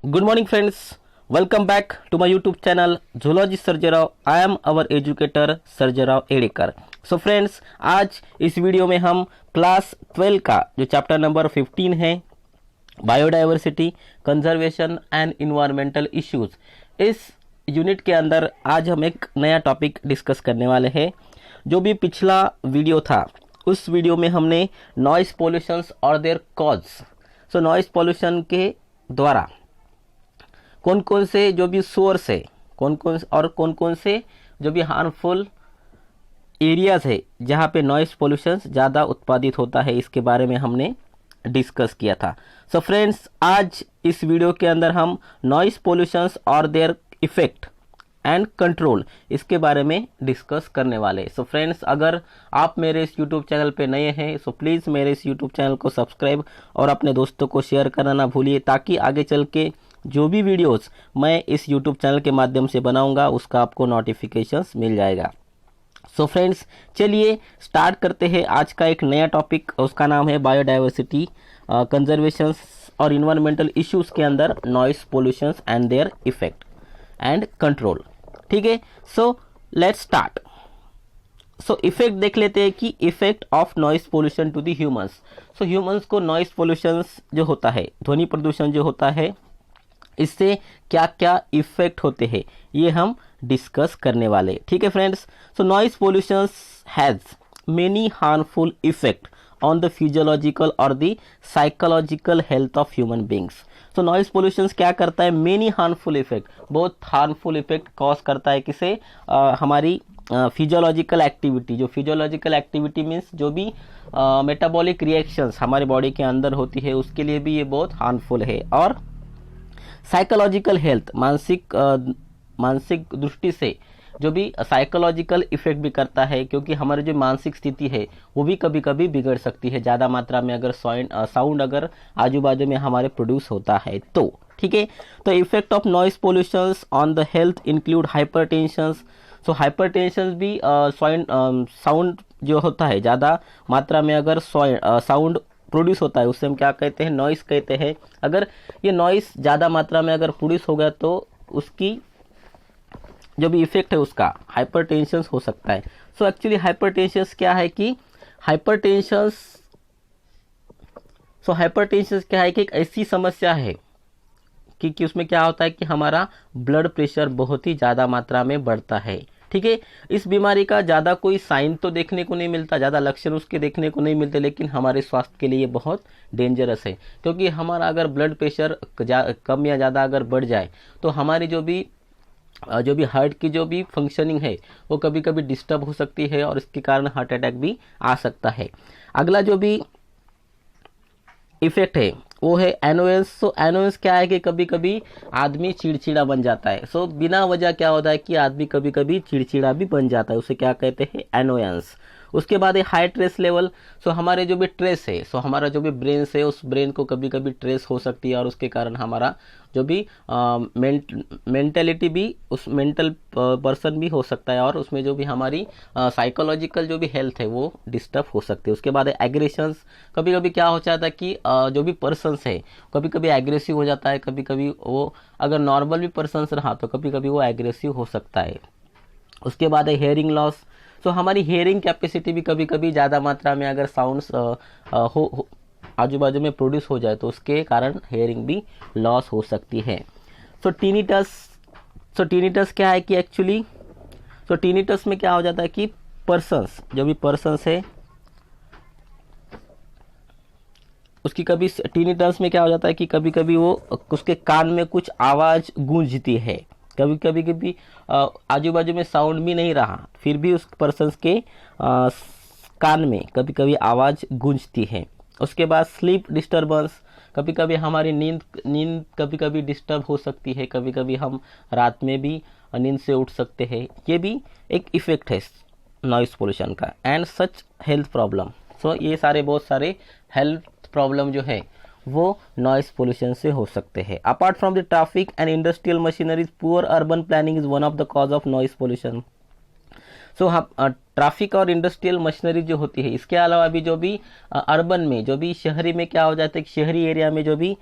Good morning friends, welcome back to my YouTube channel Zoology Sarjerao. I am our educator Sarjerao Adekar. So friends, आज इस video में हम class 12 का जो चैप्टर नंबर 15 है biodiversity, conservation and environmental issues, इस unit के अंदर आज हम एक नया टॉपिक डिस्कस करने वाले हैं। जो भी पिछला वीडियो था उस वीडियो में हमने नॉइस पोल्यूशंस और their cause, so noise pollution के द्वारा कौन कौन से जो भी सोर्स है, कौन कौन से जो भी हार्मफुल एरियाज है जहाँ पे नॉइस पोल्यूशन ज़्यादा उत्पादित होता है, इसके बारे में हमने डिस्कस किया था। सो फ्रेंड्स, आज इस वीडियो के अंदर हम नॉइस पोल्यूशंस और देयर इफेक्ट एंड कंट्रोल, इसके बारे में डिस्कस करने वाले। सो फ्रेंड्स, अगर आप मेरे इस यूट्यूब चैनल पे नए हैं सो प्लीज़ मेरे इस यूट्यूब चैनल को सब्सक्राइब और अपने दोस्तों को शेयर करना ना भूलिए, ताकि आगे चल के जो भी वीडियोस मैं इस यूट्यूब चैनल के माध्यम से बनाऊंगा उसका आपको नोटिफिकेशंस मिल जाएगा। सो फ्रेंड्स, चलिए स्टार्ट करते हैं आज का एक नया टॉपिक। उसका नाम है बायोडाइवर्सिटी, कंजर्वेशन और इन्वायरमेंटल इश्यूज के अंदर noise pollutions and their effect and control. ठीक है, so let's start. So effect देख लेते हैं कि effect of noise pollution to the humans. So humans को नॉइस पोल्यूशन जो होता है, ध्वनि प्रदूषण जो होता है, इससे क्या क्या इफेक्ट होते हैं ये हम डिस्कस करने वाले। ठीक है friends, so noise pollution has many harmful effect on the physiological और the psychological health of human beings. तो नॉइस पोल्यूशन क्या करता है? मेनी हार्मफुल इफेक्ट, बहुत हार्मफुल इफेक्ट कॉज करता है किसे? हमारी फिजियोलॉजिकल एक्टिविटी। जो फिजियोलॉजिकल एक्टिविटी मीन्स जो भी मेटाबॉलिक रिएक्शंस हमारे बॉडी के अंदर होती है उसके लिए भी ये बहुत हार्मफुल है। और साइकोलॉजिकल हेल्थ, मानसिक दृष्टि से जो भी साइकोलॉजिकल इफेक्ट भी करता है, क्योंकि हमारी जो मानसिक स्थिति है वो भी कभी कभी बिगड़ सकती है ज़्यादा मात्रा में अगर साउंड अगर आजू बाजू में हमारे प्रोड्यूस होता है तो। ठीक है, तो effect of noise pollutions on the health include hypertensions. So hypertension भी साउंड जो होता है ज़्यादा मात्रा में अगर साउंड प्रोड्यूस होता है उससे हम क्या कहते हैं? नॉइस कहते हैं। अगर ये नॉइस ज़्यादा मात्रा में अगर प्रोड्यूस हो गया तो उसकी जो भी इफेक्ट है उसका हाइपरटेंशन हो सकता है। सो एक्चुअली हाइपरटेंशन क्या है कि हाइपरटेंशन क्या है कि एक ऐसी समस्या है कि उसमें क्या होता है कि हमारा ब्लड प्रेशर बहुत ही ज़्यादा मात्रा में बढ़ता है। ठीक है, इस बीमारी का ज़्यादा कोई साइन तो देखने को नहीं मिलता, ज़्यादा लक्षण उसके देखने को नहीं मिलते, लेकिन हमारे स्वास्थ्य के लिए ये बहुत डेंजरस है। क्योंकि हमारा अगर ब्लड प्रेशर कम या ज़्यादा अगर बढ़ जाए तो हमारी जो भी हार्ट की जो भी फंक्शनिंग है वो कभी कभी डिस्टर्ब हो सकती है और इसके कारण हार्ट अटैक भी आ सकता है। अगला जो भी इफेक्ट है वो है एनोयंस। सो एनोयंस क्या है कि कभी कभी आदमी चिड़चिड़ा बन जाता है। सो बिना वजह क्या होता है कि आदमी कभी कभी चिड़चिड़ा भी बन जाता है, उसे क्या कहते हैं? एनोयंस। उसके बाद है हाई ट्रेस लेवल। सो हमारे जो भी ट्रेस है, सो हमारा जो भी ब्रेन है उस ब्रेन को कभी कभी ट्रेस हो सकती है और उसके कारण हमारा जो भी मेंटेलिटी भी, उस मेंटल पर्सन भी हो सकता है और उसमें जो भी हमारी साइकोलॉजिकल जो भी हेल्थ है वो डिस्टर्ब हो सकती है। उसके बाद है एग्रेशंस। कभी कभी क्या हो जाता है कि जो भी पर्सन्स है कभी कभी एग्रेसिव हो जाता है, कभी कभी वो अगर नॉर्मल भी पर्सन्स रहा तो कभी कभी वो एग्रेसिव हो सकता है। उसके बाद है हेयरिंग लॉस। सो हमारी हेयरिंग कैपेसिटी भी कभी कभी ज़्यादा मात्रा में अगर साउंड्स हो आजू बाजू में प्रोड्यूस हो जाए तो उसके कारण हेयरिंग भी लॉस हो सकती है। सो टीनिटस क्या है कि एक्चुअली टीनिटस में क्या हो जाता है कि जो भी पर्सन्स है उसकी कभी टीनिटस में क्या हो जाता है कि कभी कभी वो उसके कान में कुछ आवाज़ गूंजती है, कभी आजू बाजू में साउंड भी नहीं रहा फिर भी उस पर्सन्स के कान में कभी कभी आवाज़ गूंजती है। उसके बाद स्लीप डिस्टर्बेंस। कभी कभी हमारी नींद कभी कभी डिस्टर्ब हो सकती है, कभी कभी हम रात में भी नींद से उठ सकते हैं। ये भी एक इफेक्ट है नॉइस पोल्यूशन का। And such health problem. So ये बहुत सारे हेल्थ प्रॉब्लम जो है वो नॉइस पोल्यूशन से हो सकते हैं। Apart from the traffic and industrial machineries, poor urban planning is one of the cause of noise pollution. So traffic और इंडस्ट्रियल मशीनरी जो होती है, इसके अलावा भी जो भी अर्बन में, जो भी शहरी में क्या हो जाता है कि शहरी एरिया में जो भी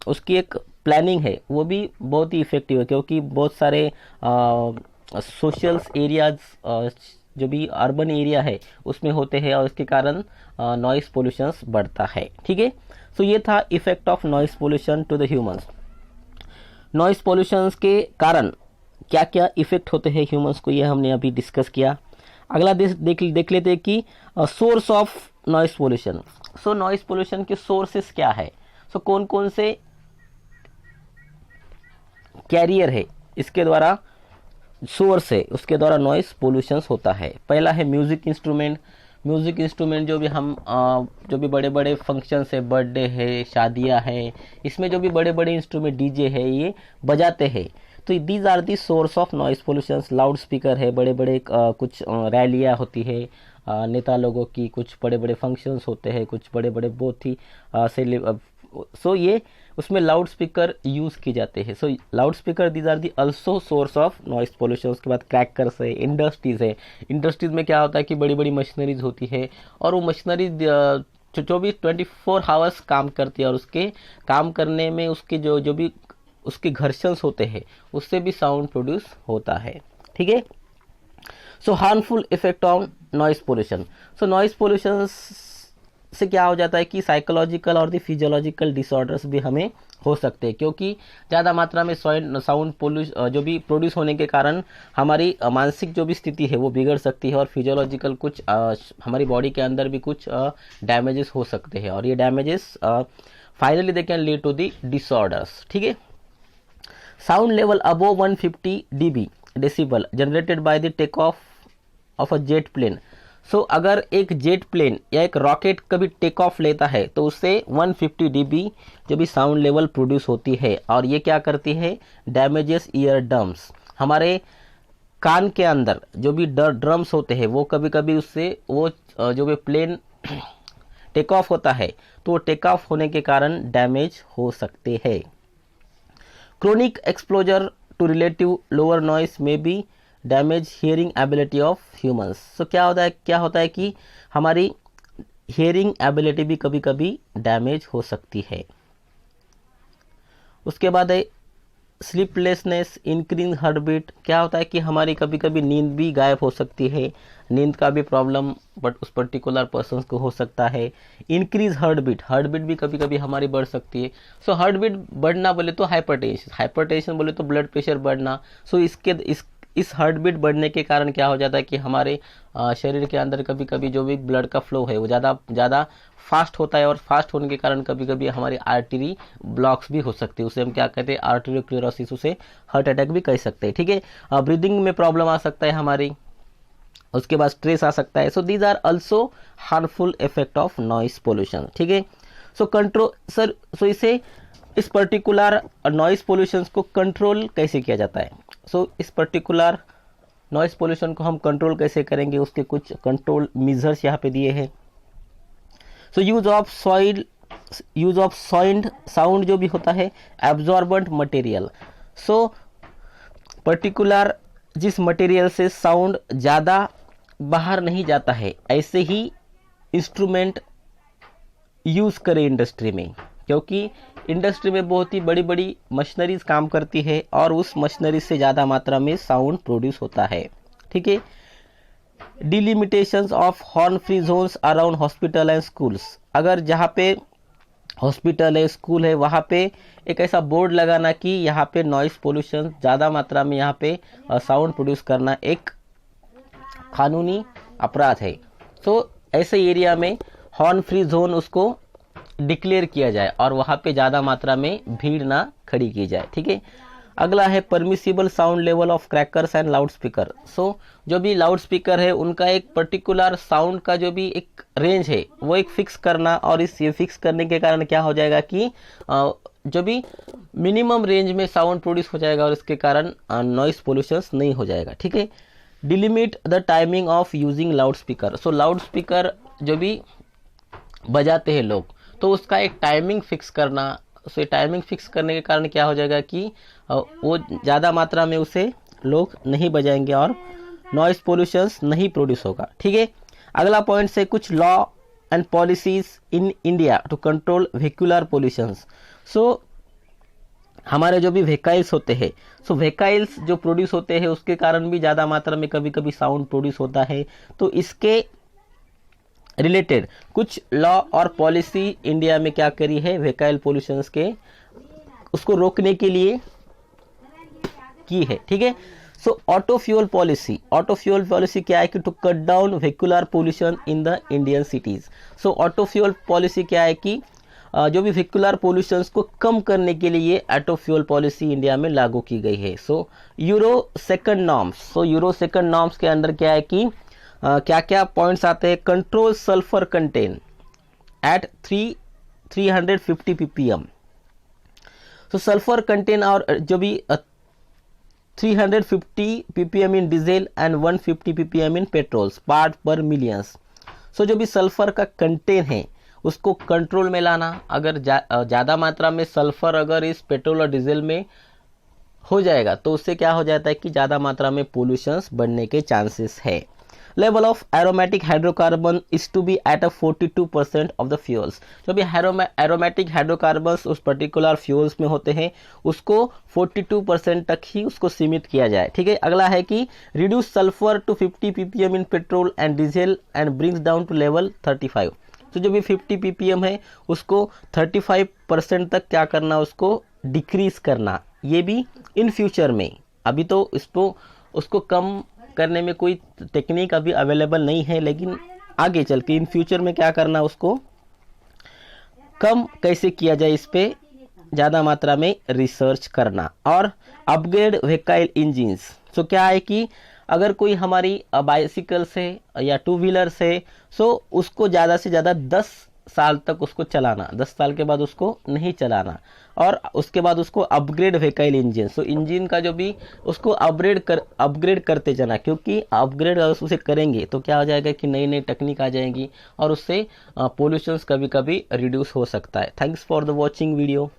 उसकी एक प्लानिंग है वो भी बहुत ही इफ़ेक्टिव है, क्योंकि बहुत सारे सोशल एरियाज जो भी अर्बन एरिया है उसमें होते हैं और इसके कारण नॉइस पोल्यूशन बढ़ता है। ठीक है, सो ये था effect of noise pollution to the humans. Noise pollution के कारण क्या क्या इफेक्ट होते हैं ह्यूमंस को, ये हमने अभी डिस्कस किया। अगला देख लेते हैं कि source of noise pollution. So noise pollution के सोर्सेस क्या है, सो कौन कौन से कैरियर है इसके द्वारा, सोर्स है उसके द्वारा नॉइस पोल्यूशन होता है। पहला है म्यूजिक इंस्ट्रूमेंट। म्यूजिक इंस्ट्रूमेंट जो भी हम जो भी बड़े बड़े फंक्शंस है, बर्थडे है, शादियां है, इसमें जो भी बड़े बड़े इंस्ट्रूमेंट डीजे है ये बजाते हैं, तो these are the source of noise pollution. Loud speaker है, बड़े बड़े कुछ रैलियाँ होती है नेता लोगों की, कुछ बड़े बड़े फंक्शंस होते हैं, कुछ बड़े बड़े बहुत ही सो ये उसमें लाउड स्पीकर यूज़ किए जाते हैं। So loud speaker these are the also source of noise pollution. उसके बाद क्रैकर्स है, इंडस्ट्रीज़ है। इंडस्ट्रीज़ में क्या होता है कि बड़ी बड़ी मशीनरीज होती है और वो मशीनरीज जो भी 24 आवर्स काम करती है और उसके काम करने में उसके जो भी उसके घर्षण होते हैं उससे भी साउंड प्रोड्यूस होता है। ठीक है, so harmful effect on noise pollution. So noise pollution से क्या हो जाता है कि साइकोलॉजिकल और द फिजियोलॉजिकल डिसऑर्डर्स भी हमें हो सकते हैं, क्योंकि ज़्यादा मात्रा में साउंड जो भी प्रोड्यूस होने के कारण हमारी मानसिक जो भी स्थिति है वो बिगड़ सकती है और फिजियोलॉजिकल कुछ हमारी बॉडी के अंदर भी कुछ डैमेजेस हो सकते हैं और ये damages finally they can lead to the disorders. ठीक है, sound level above 150 dB decibel generated by the take off a jet plane. So अगर एक जेट प्लेन या एक रॉकेट कभी टेक ऑफ लेता है तो उससे 150 dB जो भी साउंड लेवल प्रोड्यूस होती है और ये क्या करती है, डैमेजेस ईयर ड्रम्स। हमारे कान के अंदर जो भी ड्रम्स होते हैं वो कभी कभी उससे वो जो भी प्लेन टेक ऑफ होता है तो टेक ऑफ होने के कारण डैमेज हो सकते हैं। Chronic exposure to relative lower noise में be damage hearing ability of humans. So क्या होता है कि हमारी हियरिंग एबिलिटी भी कभी कभी डैमेज हो सकती है। उसके बाद है स्लीपलेसनेस, इंक्रीज हार्ट बीट। क्या होता है कि हमारी कभी कभी नींद भी गायब हो सकती है, नींद का भी प्रॉब्लम बट उस पर्टिकुलर पर्सन को हो सकता है। इंक्रीज हार्ट बीट भी कभी कभी हमारी बढ़ सकती है। सो हार्ट बीट बढ़ना बोले तो हाइपरटेंशन बोले तो ब्लड प्रेशर बढ़ना। सो इस हार्ट बीट बढ़ने के कारण क्या हो जाता है कि हमारे शरीर के अंदर कभी कभी जो भी ब्लड का फ्लो है वो ज़्यादा फास्ट होता है और फास्ट होने के कारण कभी कभी हमारी आर्टरी ब्लॉक्स भी हो सकती है, उसे हम क्या कहते हैं, आर्टेरियोस्क्लेरोसिस, उसे हार्ट अटैक भी कह सकते हैं। ठीक है, ब्रीदिंग में प्रॉब्लम आ सकता है हमारी, उसके बाद स्ट्रेस आ सकता है। So these are also harmful effect of noise pollution. ठीक है, सो इसे इस पर्टिकुलर नॉइस पोल्यूशन को कंट्रोल कैसे किया जाता है। सो इस पर्टिकुलर नॉइस पोल्यूशन को हम कंट्रोल कैसे करेंगे, उसके कुछ कंट्रोल मेजर्स यहाँ पे दिए हैं। सो यूज ऑफ साउंड जो भी होता है, एब्जॉर्बेंट मटेरियल। सो पर्टिकुलर जिस मटेरियल से साउंड ज़्यादा बाहर नहीं जाता है ऐसे ही इंस्ट्रूमेंट यूज़ करें इंडस्ट्री में, क्योंकि इंडस्ट्री में बहुत ही बड़ी बड़ी मशीनरीज काम करती है और उस मशीनरी से ज़्यादा मात्रा में साउंड प्रोड्यूस होता है। ठीक है, delimitations of horn free zones around hospital and schools. अगर जहाँ पे हॉस्पिटल है, स्कूल है, वहाँ पे एक ऐसा बोर्ड लगाना कि यहाँ पे नॉइस पोल्यूशन ज़्यादा मात्रा में यहाँ पे साउंड प्रोड्यूस करना एक कानूनी अपराध है। तो ऐसे एरिया में हॉर्न फ्री जोन उसको डिक्लेयर किया जाए और वहाँ पे ज़्यादा मात्रा में भीड़ ना खड़ी की जाए। ठीक है, अगला है permissible sound level of crackers and loud speaker. So जो भी लाउड स्पीकर है उनका एक पर्टिकुलर साउंड का जो भी एक रेंज है वो एक फिक्स करना, और ये फिक्स करने के कारण क्या हो जाएगा कि जो भी मिनिमम रेंज में साउंड प्रोड्यूस हो जाएगा और इसके कारण नॉइस पोल्यूशन नहीं हो जाएगा। ठीक है, delimit the timing of using loud speaker. So loud speaker जो भी बजाते हैं लोग, तो उसका एक टाइमिंग फिक्स करना। उसे टाइमिंग फिक्स करने के कारण क्या हो जाएगा कि वो ज़्यादा मात्रा में उसे लोग नहीं बजाएंगे और नॉइस पोल्यूशन नहीं प्रोड्यूस होगा। ठीक है, अगला पॉइंट से कुछ law and policies in India to control vehicular pollution. So हमारे जो भी व्हीकल्स होते हैं, सो व्हीकल्स जो प्रोड्यूस होते हैं उसके कारण भी ज़्यादा मात्रा में कभी कभी साउंड प्रोड्यूस होता है। तो इसके रिलेटेड कुछ लॉ और पॉलिसी इंडिया में क्या करी है व्हीकल पोल्यूशंस के उसको रोकने के लिए की है। ठीक है, सो ऑटो फ्यूल पॉलिसी क्या है कि to cut down vehicular pollution in the Indian cities. So auto fuel policy क्या है कि जो भी व्हीकुलर पोल्यूशंस को कम करने के लिए ऑटो फ्यूल पॉलिसी इंडिया में लागू की गई है। सो यूरो सेकंड नॉर्म्स के अंदर क्या है कि क्या क्या पॉइंट्स आते हैं। Control sulphur content eight 350 ppm। तो सल्फर कंटेंट और जो भी 350 ppm in diesel and 150 ppm in patrols part पर मिलियंस। सो जो भी सल्फर का कंटेंट है उसको कंट्रोल में लाना। अगर ज़्यादा मात्रा में सल्फर अगर इस पेट्रोल और डीजल में हो जाएगा तो उससे क्या हो जाता है कि ज़्यादा मात्रा में पोल्यूशंस बढ़ने के चांसेस है। Level of aromatic hydrocarbon is to be at a 42% of the fuels. जो भी एरोमेटिक हाइड्रोकार्बन्स उस पर्टिकुलर फ्यूल्स में होते हैं उसको 42% तक ही उसको सीमित किया जाए। ठीक है, अगला है कि reduce sulphur to 50 ppm in petrol and diesel and brings down to level 35। तो जो भी 50 ppm है उसको 35% तक क्या करना, उसको डिक्रीज करना। ये भी इन फ्यूचर में, अभी तो उसको कम करने में कोई टेक्निक अभी अवेलेबल नहीं है, लेकिन आगे चल के इन फ्यूचर में क्या करना, उसको कम कैसे किया जाए इस पे ज़्यादा मात्रा में रिसर्च करना। और अपग्रेड व्हीकल इंजिन्स। सो क्या है कि अगर कोई हमारी बाइसिकल से या टू व्हीलर से, सो उसको ज़्यादा से ज़्यादा 10 साल तक उसको चलाना, 10 साल के बाद उसको नहीं चलाना। और उसके बाद उसको अपग्रेड व्हीकल इंजन, सो इंजन का जो भी उसको अपग्रेड करते जाना, क्योंकि अपग्रेड अगर उसे करेंगे तो क्या हो जाएगा कि नई नई टेक्निक आ जाएंगी और उससे पोल्यूशंस कभी कभी रिड्यूस हो सकता है। Thanks for the watching video.